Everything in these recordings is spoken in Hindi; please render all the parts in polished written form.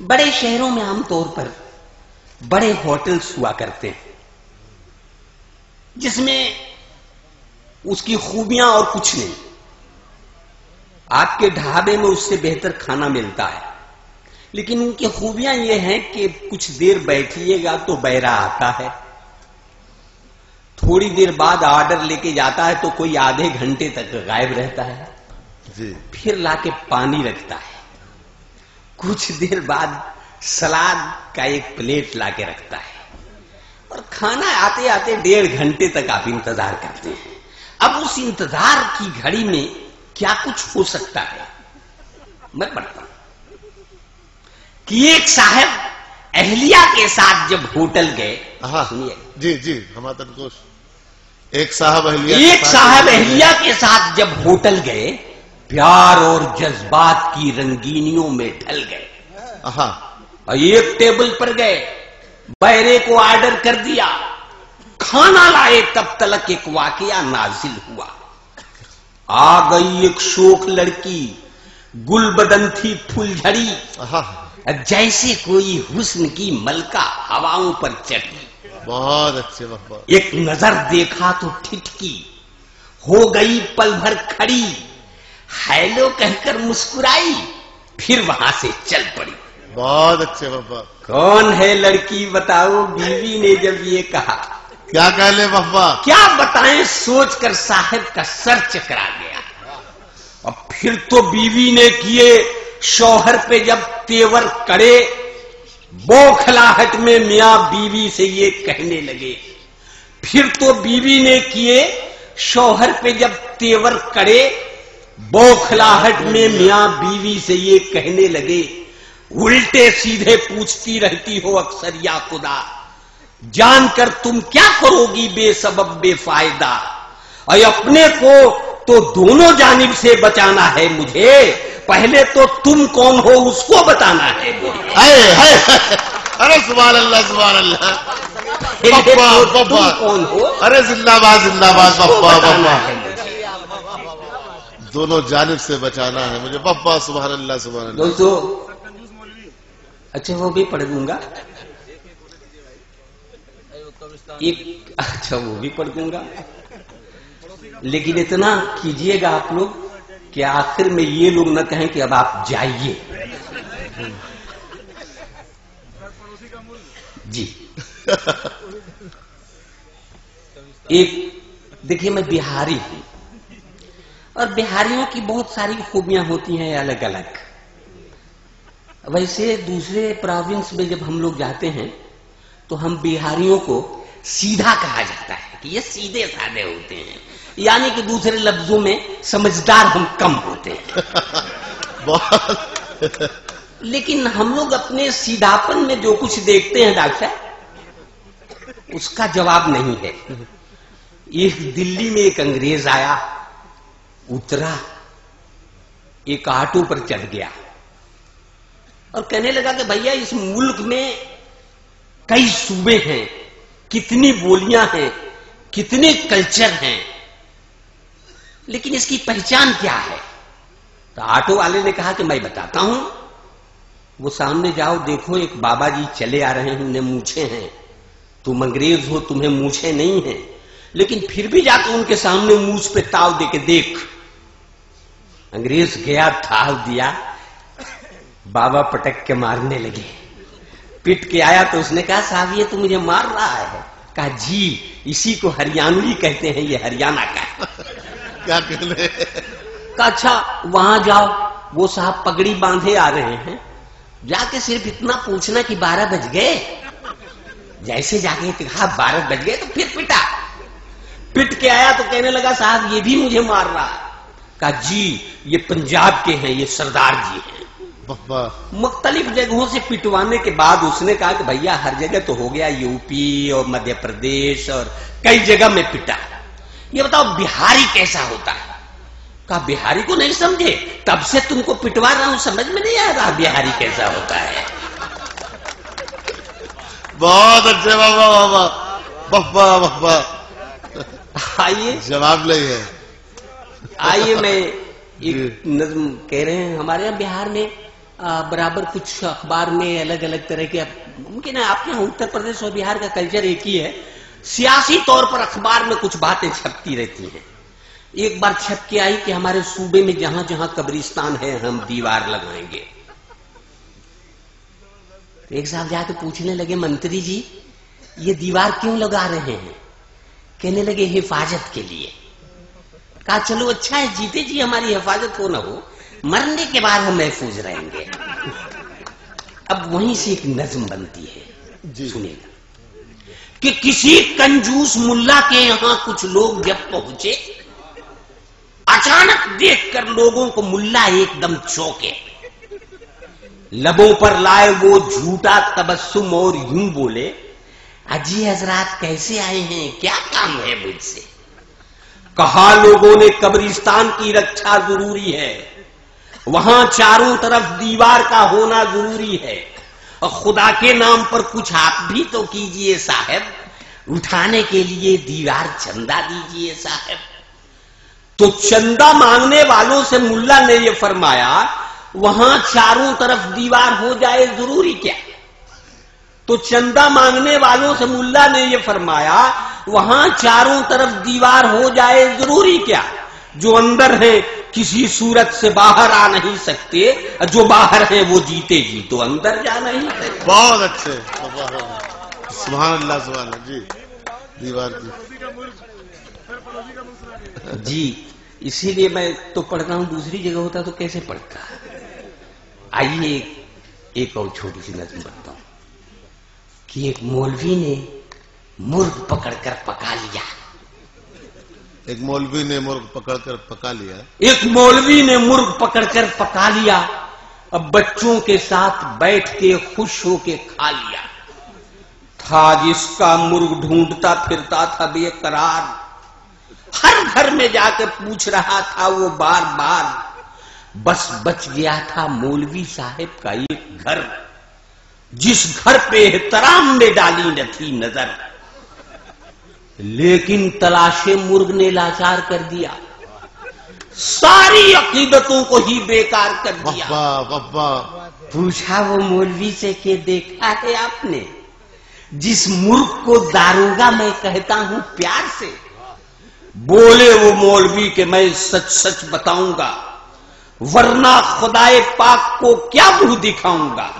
बड़े शहरों में आमतौर पर बड़े होटल्स हुआ करते हैं जिसमें उसकी खूबियां और कुछ नहीं। आपके ढाबे में उससे बेहतर खाना मिलता है, लेकिन उनकी खूबियां ये हैं कि कुछ देर बैठिएगा तो बैरा आता है, थोड़ी देर बाद ऑर्डर लेके जाता है तो कोई आधे घंटे तक गायब रहता है जी। फिर लाके पानी रखता है, कुछ देर बाद सलाद का एक प्लेट लाके रखता है और खाना आते आते 1.5 घंटे तक आप इंतजार करते हैं। अब उस इंतजार की घड़ी में क्या कुछ हो सकता है। मैं पढ़ता हूं कि एक साहब अहलिया के साथ जब होटल गए, सुनिए जी जी, हमारा कोश एक साहब अहलिया के साथ जब होटल गए, प्यार और जज्बात की रंगीनियों में ढल गए। और एक टेबल पर गए, बैरे को ऑर्डर कर दिया, खाना लाए, तब तलक एक वाकया नाजिल हुआ। आ गई एक शोख लड़की, गुलबदन थी फुलझड़ी, जैसे कोई हुस्न की मलका हवाओं पर चढ़ी। बहुत अच्छे। एक नजर देखा तो ठिठकी, हो गई पल भर खड़ी, हेलो कहकर मुस्कुराई, फिर वहां से चल पड़ी। बहुत अच्छे बाबा। कौन है लड़की बताओ? बीवी ने जब ये कहा, क्या कह ले बाबा? क्या बताएं, सोचकर साहब का सर चकरा गया। और फिर तो बीवी ने किए शौहर पे जब तेवर कड़े, बौखलाहट में मियां बीवी से ये कहने लगे। फिर तो बीवी ने किए शौहर पे जब तेवर कड़े, बौखलाहट में मियां बीवी से ये कहने लगे। उल्टे सीधे पूछती रहती हो अक्सर या खुदा, जानकर तुम क्या करोगी बेसबब बेफायदा। और अपने को तो दोनों जानिब से बचाना है मुझे, पहले तो तुम कौन हो उसको बताना है मुझे। अरे सुभान अल्लाह सुभान अल्लाह। तो तुम कौन हो? अरे जिंदाबाद जिंदाबाद बप्पा। दोनों जानिब से बचाना है मुझे बप्पा। सुभान अल्लाह सुभान अल्लाह। दोस्तों, अच्छा वो भी पढ़ दूंगा एक, अच्छा वो भी पढ़ दूंगा, लेकिन इतना कीजिएगा आप लोग कि आखिर में ये लोग न कहें कि अब आप जाइए जी। एक देखिए, मैं बिहारी हूं और बिहारियों की बहुत सारी खूबियां होती हैं अलग अलग। वैसे दूसरे प्रोविंस में जब हम लोग जाते हैं तो हम बिहारियों को सीधा कहा जाता है कि ये सीधे साधे होते हैं, यानी कि दूसरे लफ्जों में समझदार हम कम होते हैं। लेकिन हम लोग अपने सीधापन में जो कुछ देखते हैं डॉक्टर साहब, उसका जवाब नहीं है। एक दिल्ली में एक अंग्रेज आया, उतरा, एक ऑटो पर चढ़ गया और कहने लगा कि भैया इस मुल्क में कई सूबे हैं, कितनी बोलियां हैं, कितने कल्चर हैं, लेकिन इसकी पहचान क्या है? तो ऑटो वाले ने कहा कि मैं बताता हूं। वो सामने जाओ, देखो एक बाबा जी चले आ रहे हैं, उन्हें मूछें हैं। तुम अंग्रेज हो, तुम्हें मूछें नहीं है, लेकिन फिर भी जाकर उनके सामने मूछ पे ताव दे के देख। अंग्रेज गया, ताव दिया, बाबा पटक के मारने लगे। पिट के आया तो उसने कहा, साहब ये तो मुझे मार रहा है। कहा जी, इसी को हरियाणवी कहते हैं, ये हरियाणा का है। क्या कहने? कहा अच्छा वहां जाओ, वो साहब पगड़ी बांधे आ रहे हैं, जाके सिर्फ इतना पूछना कि 12 बज गए। जैसे जाके कहा 12 बज गए तो फिर पिटा। पिट के आया तो कहने लगा, साहब ये भी मुझे मार रहा है। कहा जी ये पंजाब के हैं, ये सरदार जी हैं। मुख्तलिफ जगहों से पिटवाने के बाद उसने कहा कि भैया हर जगह तो हो गया, यूपी और मध्य प्रदेश और कई जगह में पिटा, ये बताओ बिहारी कैसा होता है? कहा बिहारी को नहीं समझे, तब से तुमको पिटवा रहा हूं, समझ में नहीं आ रहा बिहारी कैसा होता है। बहुत अच्छे बाबा बाबा बप्पा बप्पा। आइए जवाब नहीं है। आइए मैं एक नज्म कह रहे हैं। हमारे यहाँ बिहार में बराबर कुछ अखबार में अलग अलग तरह के, मुमकिन है आपके यहाँ उत्तर प्रदेश और बिहार का कल्चर एक ही है, सियासी तौर पर अखबार में कुछ बातें छपती रहती हैं। एक बार छप के आई कि हमारे सूबे में जहां जहां कब्रिस्तान है हम दीवार लगाएंगे। तो एक साहब जाके पूछने लगे, मंत्री जी ये दीवार क्यों लगा रहे हैं? कहने लगे हिफाजत के लिए। कहा चलो अच्छा है, जीते जी हमारी हिफाजत हो ना हो, मरने के बाद हम महफूज रहेंगे। अब वहीं से एक नज्म बनती है, सुनिएगा कि किसी कंजूस मुल्ला के यहां कुछ लोग जब पहुंचे, अचानक देखकर लोगों को मुल्ला एकदम चौंके। लबों पर लाए वो झूठा तबस्सुम और यूं बोले, अजी हजरात कैसे आए हैं, क्या काम है मुझसे? कहा लोगों ने कब्रिस्तान की रक्षा जरूरी है, वहां चारों तरफ दीवार का होना जरूरी है, और खुदा के नाम पर कुछ आप भी तो कीजिए साहब, उठाने के लिए दीवार चंदा दीजिए साहब। तो चंदा मांगने वालों से मुल्ला ने यह फरमाया, वहां चारों तरफ दीवार हो जाए जरूरी क्या? तो चंदा मांगने वालों से मुल्ला ने यह फरमाया, वहां चारों तरफ दीवार हो जाए जरूरी क्या? जो अंदर है किसी सूरत से बाहर आ नहीं सकते, जो बाहर है वो जीते जी तो अंदर जा नहीं सकते। बहुत अच्छे, सुभान अल्लाह, सुभान अल्लाह जी। दीवार जी, इसीलिए मैं तो पढ़ता हूं, दूसरी जगह होता तो कैसे पढ़ता। आइए एक और छोटी सी नज़म पढ़ता हूं कि एक मौलवी ने मुर्ग पकड़कर पका लिया। एक मौलवी ने मुर्ग पकड़कर पका लिया। एक मौलवी ने मुर्ग पकड़कर पका लिया, अब बच्चों के साथ बैठ के खुश होके खा लिया। था जिसका मुर्ग ढूंढता फिरता था बेकरार, हर घर में जाकर पूछ रहा था वो बार बार, बस बच गया था मौलवी साहब का एक घर, जिस घर पे एहतराम में डाली न थी नजर। लेकिन तलाशे मुर्ग ने लाचार कर दिया, सारी अकीदतों को ही बेकार कर दिया। पूछा वो मौलवी से कि देखा है आपने जिस मुर्ग को दारोगा मैं कहता हूं प्यार से? बोले वो मौलवी कि मैं सच सच बताऊंगा, वरना खुदाए पाक को क्या मुंह दिखाऊंगा।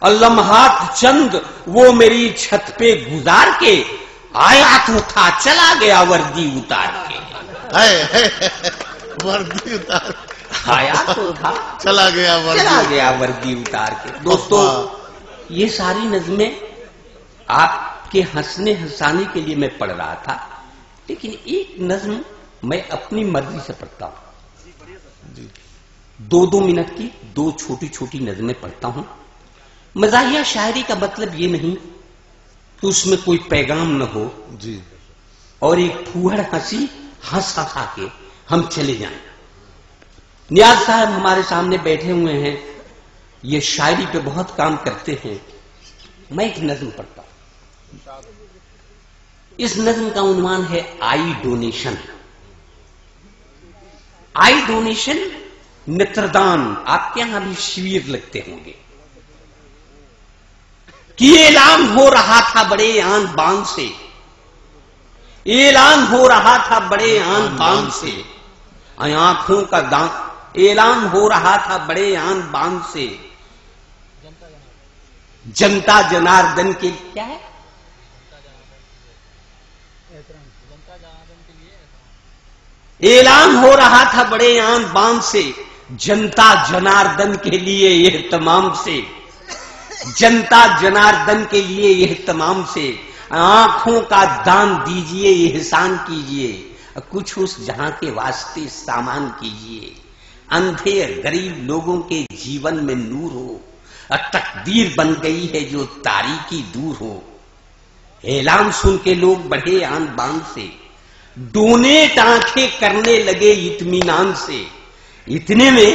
लम्हात चंद वो मेरी छत पे गुजार के आया तो था, चला गया वर्दी उतार के। वर्दी उतार आया तो था, चला गया वर्दी उतार के। दोस्तों, ये सारी नज़में आपके हंसने हंसाने के लिए मैं पढ़ रहा था, लेकिन एक नज़्म मैं अपनी मर्जी से पढ़ता हूं। 2-2 मिनट की 2 छोटी छोटी नज़में पढ़ता हूं। मज़ाहिया शायरी का मतलब ये नहीं कि उसमें कोई पैगाम न हो जी, और एक फूहड़ हंसी हंस हंसा के हम चले जाएं। नियाज साहब हमारे सामने बैठे हुए हैं, ये शायरी पे बहुत काम करते हैं। मैं एक नज़्म पढ़ता हूं। इस नज़्म का उन्वान है आई डोनेशन। आई डोनेशन नेत्रदान, आपके यहां भी शिविर लगते होंगे, कि ऐलान हो रहा था बड़े आन बान से, ऐलान हो रहा था बड़े आन बान से, आंखों का दान, ऐलान हो रहा था बड़े आन बान से, जनता जनार्दन के लिए क्या है? ऐलान हो रहा था बड़े आन बान से, जनता जनार्दन के लिए यह तमाम से, जनता जनार्दन के लिए यह तमाम से, आंखों का दान दीजिए, एहसान कीजिए, कुछ उस जहां के वास्ते सामान कीजिए। अंधे गरीब लोगों के जीवन में नूर हो, तकदीर बन गई है जो तारीकी दूर हो। ऐलान सुन के लोग बढ़े आन बान से, डोनेट आंखें करने लगे इत्मीनान से। इतने में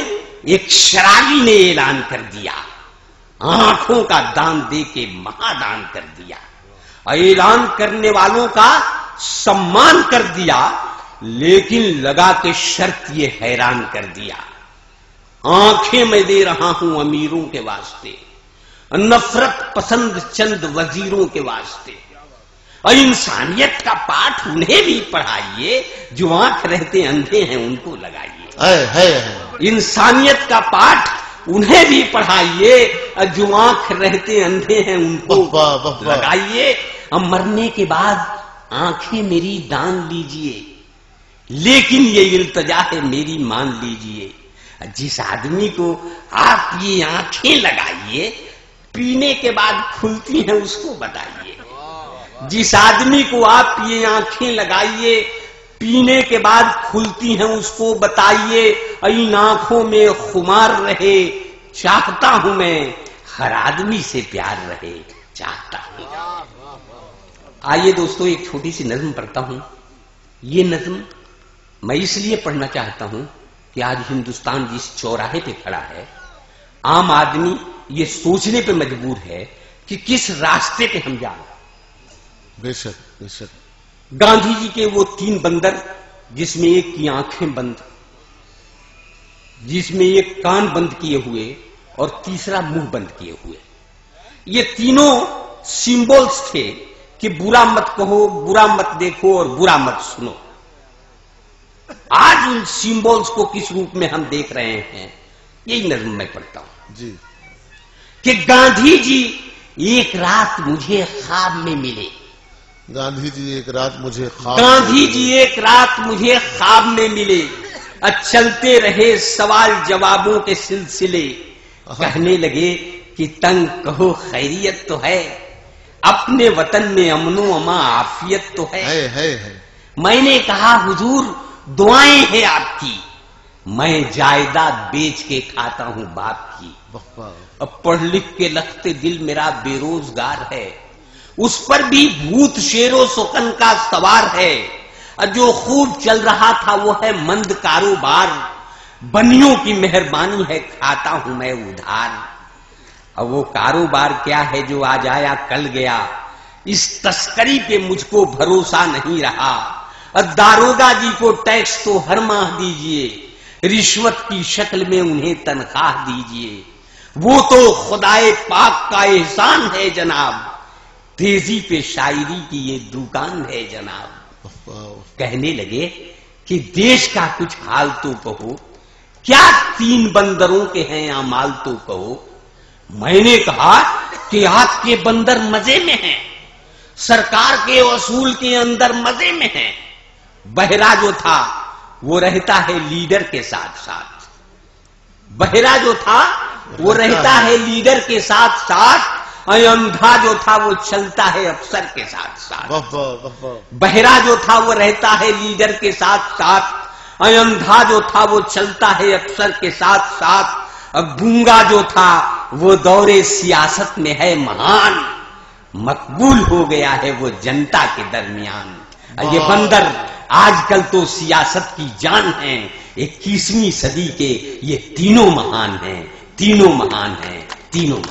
एक शराबी ने ऐलान कर दिया, आंखों का दान दे के महादान कर दिया। ऐलान करने वालों का सम्मान कर दिया, लेकिन लगा के शर्त ये हैरान कर दिया, आंखें मैं दे रहा हूं अमीरों के वास्ते, नफरत पसंद चंद वजीरों के वास्ते। और इंसानियत का पाठ उन्हें भी पढ़ाइए जो आंख रहते अंधे हैं उनको लगाइए। इंसानियत का पाठ उन्हें भी पढ़ाइए जो आंख रहते अंधे हैं उनको लगाइए। अब मरने के बाद आंखें मेरी दान लीजिए, लेकिन ये इल्तजा है मेरी मान लीजिए। जिस आदमी को आप ये आंखें लगाइए पीने के बाद खुलती हैं उसको बताइए। जिस आदमी को आप ये आंखें लगाइए पीने के बाद खुलती हैं उसको बताइए। इन आंखों में खुमार रहे चाहता हूं मैं, हर आदमी से प्यार रहे चाहता हूं। आइए दोस्तों एक छोटी सी नज्म पढ़ता हूं। ये नज्म मैं इसलिए पढ़ना चाहता हूं कि आज हिंदुस्तान जिस चौराहे पे खड़ा है, आम आदमी ये सोचने पे मजबूर है कि किस रास्ते पे हम जा रहे हैं। बेशक बेशक। गांधी जी के वो 3 बंदर, जिसमें एक की आंखें बंद, जिसमें एक कान बंद किए हुए और तीसरा मुंह बंद किए हुए, ये तीनों सिंबल्स थे कि बुरा मत कहो, बुरा मत देखो और बुरा मत सुनो। आज उन सिंबल्स को किस रूप में हम देख रहे हैं, यही नज्म मैं पढ़ता हूं जी। कि गांधी जी एक रात मुझे ख्वाब में मिले। गांधी जी एक रात मुझे ख्वाब गांधी जी एक रात मुझे ख्वाब में मिले। चलते रहे सवाल जवाबों के सिलसिले। कहने लगे कि तंग कहो खैरियत तो है, अपने वतन में अमनो अमा आफियत तो है। मैंने कहा हुजूर दुआएं हैं आपकी, मैं जायदाद बेच के खाता हूं बाप की। अब पढ़ लिख के लगते दिल मेरा बेरोजगार है, उस पर भी भूत शेरो सुकन का सवार है। जो खूब चल रहा था वो है मंद कारोबार, बनियों की मेहरबानी है खाता हूं मैं उधार। अब वो कारोबार क्या है जो आज आया कल गया, इस तस्करी पे मुझको भरोसा नहीं रहा। दारोगा जी को टैक्स तो हर माह दीजिए, रिश्वत की शक्ल में उन्हें तनख्वाह दीजिए। वो तो खुदाए पाक का एहसान है जनाब, तेजी पे शायरी की ये दुकान है जनाब। कहने लगे कि देश का कुछ हाल तो कहो, क्या 3 बंदरों के हैं अमाल तो कहो। मैंने कहा कि आपके बंदर मजे में हैं, सरकार के वसूल के अंदर मजे में हैं। बहरा जो था वो रहता है लीडर के साथ साथ, बहरा जो था वो रहता है लीडर के साथ साथ, और अंधा जो था वो चलता है अफसर के साथ साथ। बहरा जो था वो रहता है लीडर के साथ साथ, और अंधा जो था वो चलता है अफसर के साथ साथ। और गूंगा जो था वो दौरे सियासत में है महान, मकबूल हो गया है वो जनता के दरमियान। ये बंदर आजकल तो सियासत की जान है, 21वीं सदी के ये तीनों महान हैं, तीनों महान हैं, तीनों।